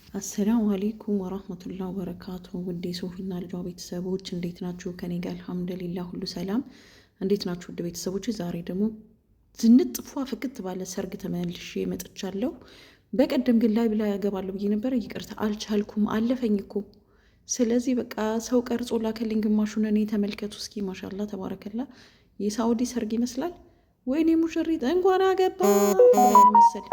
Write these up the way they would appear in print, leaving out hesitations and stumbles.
አሰላሙ አሌይኩም ወራህመቱላህ ወበረካቱ። ውዴ ሶፊና ልጇ ቤተሰቦች እንዴት ናችሁ? ከኔ ጋር አልሐምዱሊላህ ሁሉ ሰላም። እንዴት ናችሁ ውድ ቤተሰቦች? ዛሬ ደግሞ ዝንጥፏ ፍክት ባለ ሰርግ ተመልሼ መጥቻለሁ። በቀደም ግን ላይ ብላ ያገባለሁ ብዬ ነበረ። ይቅርታ አልቻልኩም፣ አለፈኝ እኮ። ስለዚህ በቃ ሰው ቀርጾ ላከልኝ ግማሹን። እኔ ተመልከቱ እስኪ ማሻላ ተባረከላ። የሳውዲ ሰርግ ይመስላል። ወይኔ ሙሽሪት እንኳን አገባ መሰል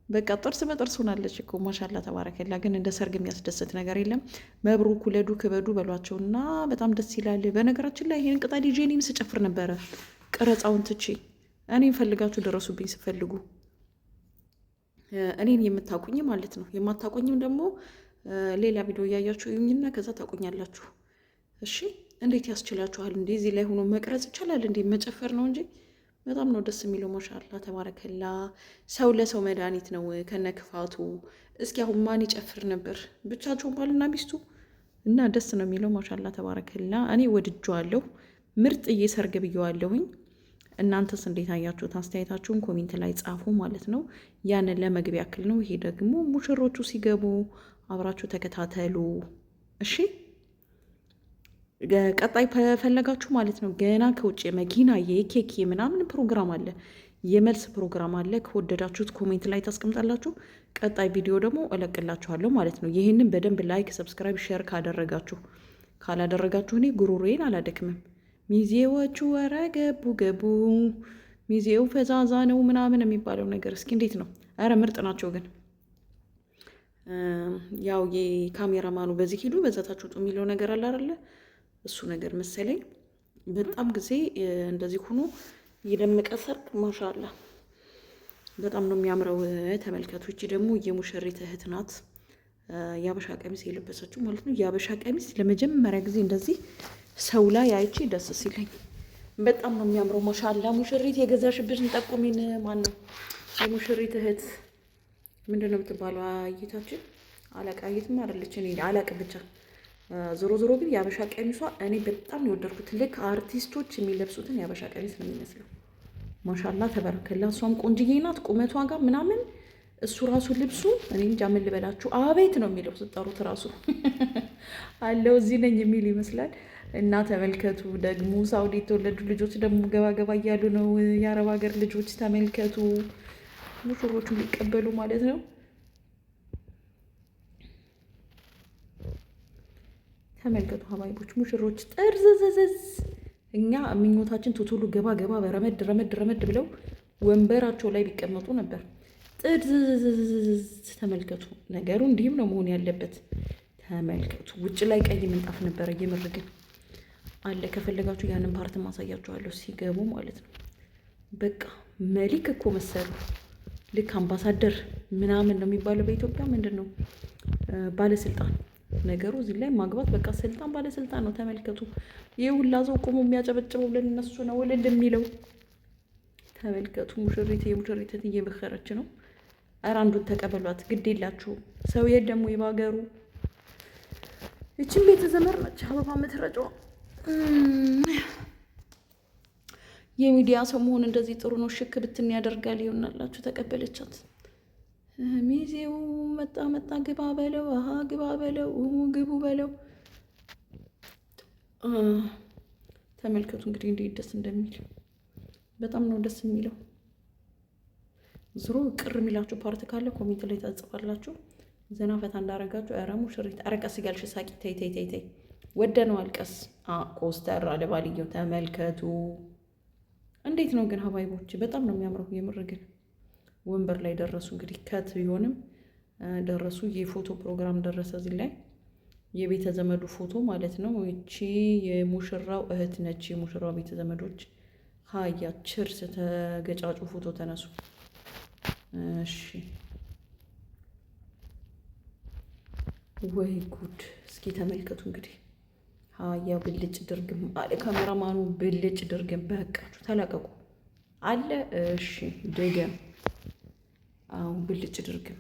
በቃ ጥርስ በጥርስ ሆናለች እኮ ማሻላ ተባረከላ። ግን እንደ ሰርግ የሚያስደስት ነገር የለም። መብሩክ ውለዱ ክበዱ በሏቸውና በጣም ደስ ይላል። በነገራችን ላይ ይህን ቅጠል ይዤ እኔም ስጨፍር ነበረ ቀረጻውን ትቼ። እኔም ፈልጋችሁ ደረሱብኝ ስፈልጉ፣ እኔን የምታቁኝ ማለት ነው። የማታቁኝም ደግሞ ሌላ ቪዲዮ እያያችሁ ይሁኝና ከዛ ታቁኛላችሁ። እሺ እንዴት ያስችላችኋል? እንዴ እዚህ ላይ ሆኖ መቅረጽ ይቻላል እንዴ? መጨፈር ነው እንጂ በጣም ነው ደስ የሚለው። ማሻላ ተባረከላ። ሰው ለሰው መድኃኒት ነው ከነ ክፋቱ። እስኪ አሁን ማን ይጨፍር ነበር? ብቻቸውን ባልና ሚስቱ እና ደስ ነው የሚለው። ማሻላ ተባረከላ። እኔ ወድጄዋለሁ። ምርጥዬ ሰርግ ብዬዋለሁኝ። እናንተስ እንዴት አያችሁት? አስተያየታችሁን ኮሜንት ላይ ጻፉ ማለት ነው። ያንን ለመግቢያ ያክል ነው። ይሄ ደግሞ ሙሽሮቹ ሲገቡ አብራችሁ ተከታተሉ እሺ። ቀጣይ ፈለጋችሁ ማለት ነው። ገና ከውጭ መኪና የኬክ ምናምን ፕሮግራም አለ፣ የመልስ ፕሮግራም አለ። ከወደዳችሁት ኮሜንት ላይ ታስቀምጣላችሁ። ቀጣይ ቪዲዮ ደግሞ እለቅላችኋለሁ ማለት ነው። ይህንን በደንብ ላይክ፣ ሰብስክራይብ፣ ሼር ካደረጋችሁ። ካላደረጋችሁ እኔ ጉሮሮዬን አላደክምም። ሚዜዎቹ ወረ ገቡ ገቡ፣ ሚዜው ፈዛዛ ነው ምናምን የሚባለው ነገር እስኪ እንዴት ነው? አረ ምርጥ ናቸው። ግን ያው የካሜራማኑ በዚህ ሂዱ በዛታችሁ ውጡ የሚለው ነገር አለ አይደለ? እሱ ነገር መሰለኝ። በጣም ጊዜ እንደዚህ ሆኖ የደመቀ ሰርግ ማሻላ በጣም ነው የሚያምረው። ተመልከቱ። እቺ ደግሞ የሙሽሪት እህት ናት። የአበሻ ቀሚስ የለበሰችው ማለት ነው። የአበሻ ቀሚስ ለመጀመሪያ ጊዜ እንደዚህ ሰው ላይ አይቼ ደስ ሲለኝ በጣም ነው የሚያምረው። ማሻላ ሙሽሪት የገዛሽብሽን ጠቁሚን። ማን ነው የሙሽሪት እህት? ምንድን ነው የምትባለው? አየታችን አላቃየትም አይደለች። እኔ አላቅ ብቻ ዞሮ ዞሮ ግን የአበሻ ቀሚሷ እኔ በጣም የወደድኩት። ልክ አርቲስቶች የሚለብሱትን የአበሻ ቀሚስ ነው የሚመስለው። ማሻላ ተበረከላ። እሷም ቆንጅዬ ናት ቁመቷ ጋር ምናምን። እሱ ራሱ ልብሱ እኔ እንጃ ምን ልበላችሁ፣ አቤት ነው የሚለው ስጠሩት ራሱ አለው እዚህ ነኝ የሚል ይመስላል። እና ተመልከቱ ደግሞ ሳውዲ የተወለዱ ልጆች ደግሞ ገባ ገባ እያሉ ነው። የአረብ ሀገር ልጆች ተመልከቱ፣ ሙሽሮቹ ሊቀበሉ ማለት ነው። ተመልከቱ ሀባይቦች፣ ሙሽሮች ጥርዝዝዝዝ። እኛ ምኞታችን ቶቶሎ ገባ ገባ በረመድ ረመድ ረመድ ብለው ወንበራቸው ላይ ቢቀመጡ ነበር። ጥርዝዝዝዝ። ተመልከቱ፣ ነገሩ እንዲህም ነው መሆን ያለበት። ተመልከቱ፣ ውጭ ላይ ቀይ ምንጣፍ ነበረ። እየመረግን አለ። ከፈለጋችሁ ያንን ፓርት ማሳያችኋለሁ ሲገቡ ማለት ነው። በቃ መሊክ እኮ መሰሉ። ልክ አምባሳደር ምናምን ነው የሚባለው በኢትዮጵያ። ምንድን ነው ባለስልጣን ነገሩ። እዚህ ላይ ማግባት በቃ ስልጣን ባለስልጣን ነው። ተመልከቱ። ይህ ሁላ ሰው ቆሞ የሚያጨበጭበው ለነሱ ነው እልል የሚለው። ተመልከቱ። ሙሽሪት የሙሽሪት እየበከረች ነው። ኧረ አንዱን ተቀበሏት፣ ግድ የላችሁም። ሰው የት ደግሞ የባገሩ። ይችን ቤተ ዘመር ነች አበባ የምትረጨው። የሚዲያ ሰው መሆን እንደዚህ ጥሩ ነው። ሽክ ብትን ያደርጋል። ይሆናላችሁ። ተቀበለቻት። ሚዜው መጣ መጣ፣ ግባ በለው፣ አሀ ግባ በለው፣ ግቡ በለው። ተመልከቱ እንግዲህ እንዴት ደስ እንደሚል። በጣም ነው ደስ የሚለው። ዝሮ ቅር የሚላችሁ ፓርት ካለ ኮሜንት ላይ ታጽፋላችሁ። ዘና ፈታ እንዳረጋችሁ። ኧረ ሙሽሪት አረቀስ እያልሽ ሳቂ። ተይ ተይ ተይ ተይ፣ ወደነው አልቀስ። ኮስተር አለ ባልየው። ተመልከቱ እንዴት ነው ግን ሀባይቦች፣ በጣም ነው የሚያምረው የምር። ግን ወንበር ላይ ደረሱ። እንግዲህ ከት ቢሆንም ደረሱ። የፎቶ ፕሮግራም ደረሰ። እዚህ ላይ የቤተ ዘመዱ ፎቶ ማለት ነው። እቺ የሙሽራው እህት ነች። የሙሽራው ቤተ ዘመዶች ሀያ ችርስ ተገጫጩ ፎቶ ተነሱ። እሺ ወይ ጉድ! እስኪ ተመልከቱ እንግዲህ ሀያ ብልጭ ድርግም አለ ካሜራማኑ። ብልጭ ድርግም። በቃችሁ ተላቀቁ አለ። እሺ ድገም። አሁን ብልጭ ድርግም።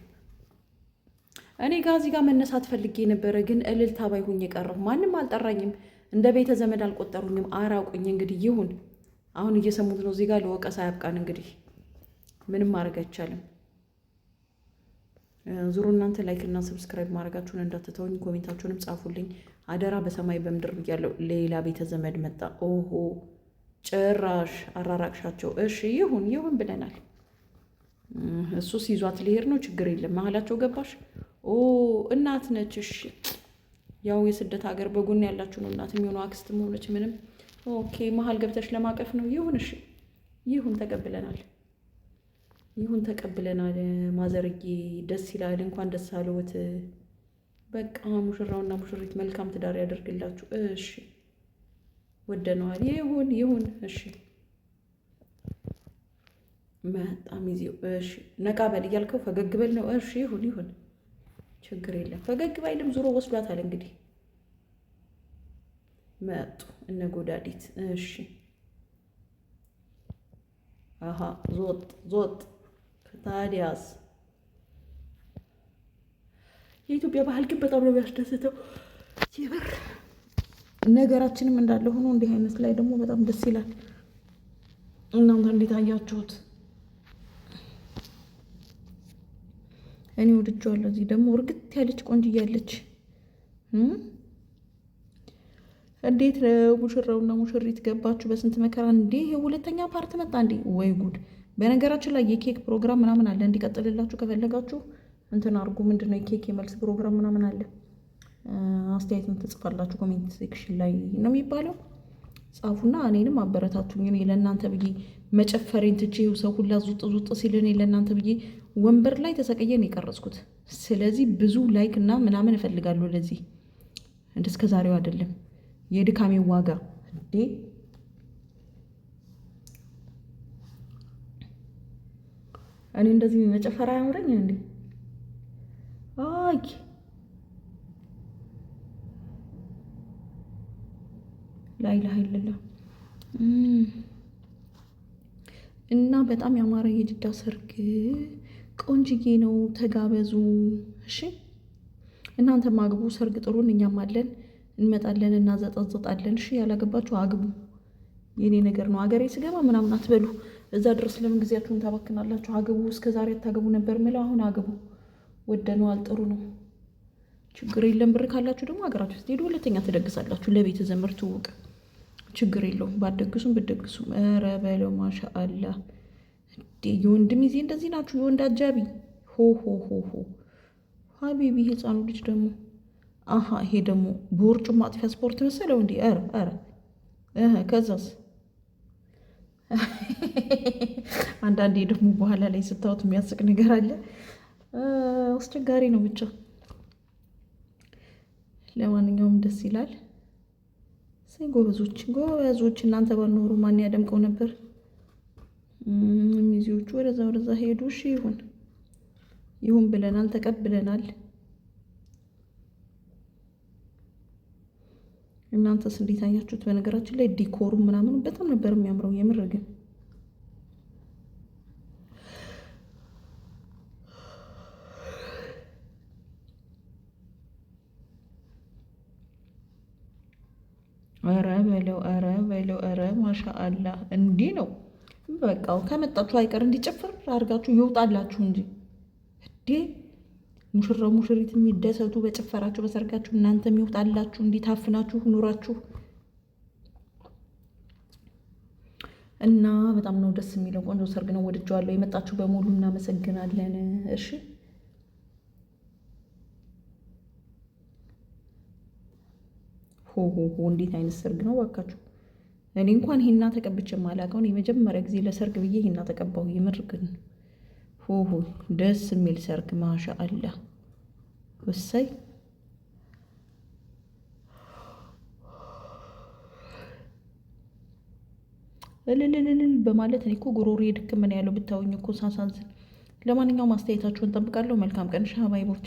እኔ ጋዚ ጋር መነሳት ፈልጌ ነበረ፣ ግን እልልታ ባይሆን የቀረሁ። ማንም አልጠራኝም፣ እንደ ቤተ ዘመድ አልቆጠሩኝም፣ አራቁኝ። እንግዲህ ይሁን። አሁን እየሰሙት ነው። እዚህ ጋር ለወቀሳ ያብቃን። እንግዲህ ምንም ማድረግ አይቻልም። ዙሮ እናንተ ላይክ እና ሰብስክራይብ ማድረጋችሁን እንዳትተውኝ፣ ኮሜንታችሁንም ጻፉልኝ አደራ። በሰማይ በምድር ብያለሁ። ሌላ ቤተ ዘመድ መጣ። ኦሆ ጭራሽ አራራቅሻቸው። እሺ ይሁን ብለናል። እሱስ ይዟት ሊሄድ ነው። ችግር የለም። መሀላቸው ገባሽ። ኦ እናት ነች። እሺ ያው የስደት ሀገር በጎን ያላችሁ ነው። እናት የሚሆነው አክስትም ሆነች ምንም። ኦኬ መሀል ገብተሽ ለማቀፍ ነው። ይሁን እሺ ይሁን፣ ተቀብለናል። ማዘርጌ ደስ ይላል። እንኳን ደስ አለዎት። በቃ ሙሽራውና ሙሽሪት መልካም ትዳር ያደርግላችሁ። እሺ ወደነዋል። ይሁን እሺ በጣም ይዜው። እሺ ነቃ በል እያልከው ፈገግ በል ነው። እሺ ይሁን ችግር የለም። ፈገግ ባይልም ዙሮ ወስዷታል። እንግዲህ መጡ እነ ጎዳዲት። እሺ አሀ ዞጥ ታዲያስ። የኢትዮጵያ ባህል ግን በጣም ነው የሚያስደስተው። ይብር ነገራችንም እንዳለ ሆኖ እንዲህ አይነት ላይ ደግሞ በጣም ደስ ይላል። እናንተ እንዴት አያችሁት? እኔ ወድጄዋለሁ። እዚህ ደግሞ እርግጥ ያለች ቆንጅዬ ያለች። እንዴት ሙሽራውና ሙሽሪት ገባችሁ? በስንት መከራ እንዴ! ሁለተኛ ፓርት መጣ እንዴ! ወይ ጉድ! በነገራችን ላይ የኬክ ፕሮግራም ምናምን አለ። እንዲቀጥልላችሁ ከፈለጋችሁ እንትን አድርጉ። ምንድነው የኬክ የመልስ ፕሮግራም ምናምን አለ። አስተያየትን ትጽፋላችሁ ኮሜንት ሴክሽን ላይ ነው የሚባለው። ጻፉና እኔንም አበረታቱኝ። እኔ ለእናንተ ብዬ መጨፈሬን ትቼ ሰው ሁላ ዙጥ ሲል እኔ ለእናንተ ብዬ ወንበር ላይ ተሰቀየን የቀረጽኩት። ስለዚህ ብዙ ላይክ እና ምናምን እፈልጋለሁ። ለዚህ እስከ ዛሬው አይደለም የድካሜ ዋጋ እንዴ! እኔ እንደዚህ መጨፈር አያምረኝ እንዴ? አይ ላይላ ሀይልላ እና በጣም ያማረ የጅዳ ሰርግ ቆንጅዬ ነው። ተጋበዙ። እሺ እናንተ ማግቡ። ሰርግ ጥሩን፣ እኛም አለን፣ እንመጣለን፣ እናዘጠዝጣለን። እሺ ያላገባችሁ አግቡ። የኔ ነገር ነው። አገሬ ስገባ ምናምን አትበሉ። እዛ ድረስ ለምን ጊዜያችሁን ታባክናላችሁ? አግቡ። እስከ ዛሬ አታገቡ ነበር ምለው፣ አሁን አግቡ። ወደነዋል። ጥሩ ነው። ችግር የለም። ብር ካላችሁ ደግሞ ሀገራችሁ ስትሄዱ ሁለተኛ ትደግሳላችሁ። ለቤተ ዘመድ ትውቅ ችግር የለውም። ባትደግሱም ብትደግሱም። ኧረ በለው ማሻአላ። የወንድ ሚዜ እንደዚህ ናችሁ። የወንድ አጃቢ ሆ ሀቢቢ። ህፃኑ ልጅ ደግሞ አሀ፣ ይሄ ደግሞ በወርጩ ማጥፊያ ስፖርት መሰለው እንዲ። ኧረ ከዛስ አንዳንዴ ደግሞ በኋላ ላይ ስታወት የሚያስቅ ነገር አለ። አስቸጋሪ ነው ብቻ። ለማንኛውም ደስ ይላል። ጎበዞች እናንተ ባልኖሩ ማን ያደምቀው ነበር? ሚዜዎቹ ወደዛ ሄዱ። እሺ ይሁን ብለናል፣ ተቀብለናል። እናንተስ እንዴት አያችሁት? በነገራችን ላይ ዲኮሩ ምናምኑ በጣም ነበር የሚያምረው። የምር ግን ኧረ በለው ማሻአላ። እንዲህ ነው በቃ። ከመጣችሁ አይቀር እንዲጨፍር አድርጋችሁ ይውጣላችሁ እንጂ እንዴ! ሙሽራው ሙሽሪት የሚደሰቱ በጭፈራችሁ በሰርጋችሁ፣ እናንተ የሚወጣላችሁ እንዲታፍናችሁ ኑራችሁ እና በጣም ነው ደስ የሚለው። ቆንጆ ሰርግ ነው፣ ወድጀዋለሁ። የመጣችሁ በሙሉ እናመሰግናለን። እሺ ሆ እንዴት አይነት ሰርግ ነው ባካችሁ! እኔ እንኳን ሂና ተቀብቼ ማላውቀውን የመጀመሪያ ጊዜ ለሰርግ ብዬ ሂና ተቀባሁ። የምር ግን ደስ የሚል ሰርግ ማሻአላ። ወሳይ እልልልልል በማለት እኔ እኮ ጉሮሮዬ ድክም ነው ያለው ብታውኝ እኮ ሳሳዝን። ለማንኛውም አስተያየታችሁን ጠብቃለሁ። መልካም ቀን ሻባይ ቦርቼ